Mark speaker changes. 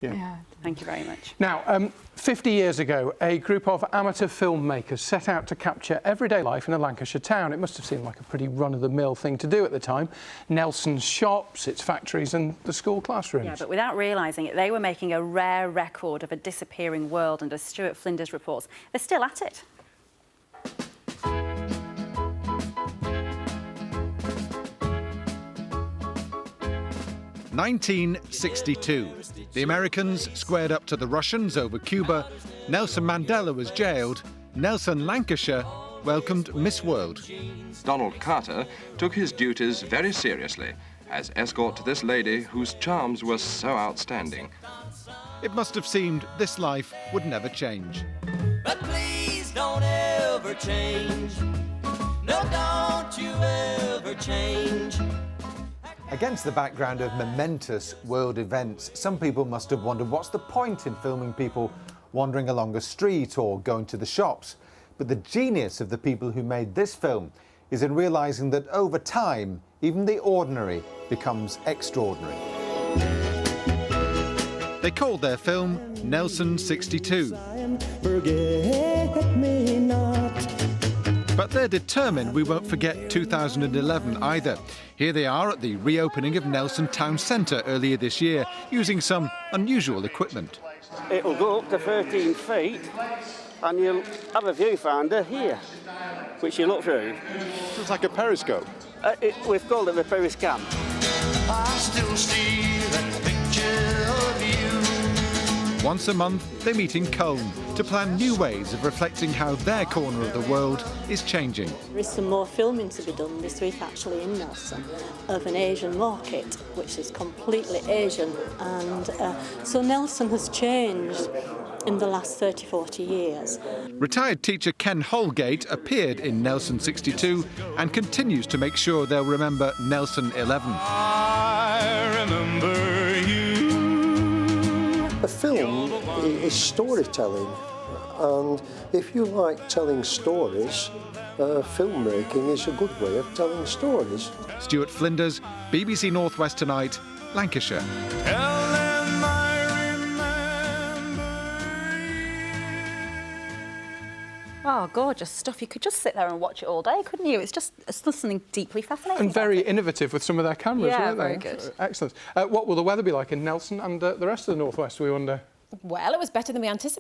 Speaker 1: Yeah, thank you very much.
Speaker 2: Now, 50 years ago, a group of amateur filmmakers set out to capture everyday life in a Lancashire town. It must have seemed like a pretty run-of-the-mill thing to do at the time. Nelson's shops, its factories and the school classrooms.
Speaker 1: Yeah, but without realising it, they were making a rare record of a disappearing world, and as Stuart Flinders reports, they're still at it.
Speaker 3: (1962). The Americans squared up to the Russians over Cuba. Nelson Mandela was jailed. Nelson Lancashire welcomed Miss World.
Speaker 4: Donald Carter took his duties very seriously as escort to this lady whose charms were so outstanding.
Speaker 3: It must have seemed this life would never change.
Speaker 5: But please don't ever change. No, don't you ever change.
Speaker 6: Against the background of momentous world events, some people must have wondered what's the point in filming people wandering along a street or going to the shops. But the genius of the people who made this film is in realising that over time, even the ordinary becomes extraordinary.
Speaker 3: They called their film Nelson 62.
Speaker 5: Forget me not.
Speaker 3: But they're determined we won't forget 2011 either. Here they are at the reopening of Nelson Town Centre earlier this year, using some unusual equipment.
Speaker 7: It'll go up to 13 feet and you'll have a viewfinder here, which you look through.
Speaker 8: It's like a periscope.
Speaker 7: We've called it the periscam.
Speaker 5: I still see that picture of you.
Speaker 3: Once a month, they meet in Colne to plan new ways of reflecting how their corner of the world is changing.
Speaker 9: There is some more filming to be done this week actually in Nelson of an Asian market which is completely Asian, and so Nelson has changed in the last 30-40 years.
Speaker 3: Retired teacher Ken Holgate appeared in Nelson 62 and continues to make sure they'll remember Nelson 11.
Speaker 5: I remember you.
Speaker 10: A film is storytelling, and if you like telling stories, filmmaking is a good way of telling stories.
Speaker 3: Stuart Flinders, BBC North West Tonight, Lancashire.
Speaker 5: Tell them I remember you.
Speaker 1: Oh, gorgeous stuff. You could just sit there and watch it all day, couldn't you? It's just something deeply fascinating.
Speaker 2: And very innovative with some of their cameras,
Speaker 1: Yeah,
Speaker 2: weren't they?
Speaker 1: very good.
Speaker 2: Excellent. What will the weather be like in Nelson and the rest of the North West, we wonder?
Speaker 11: Well, it was better than we anticipated.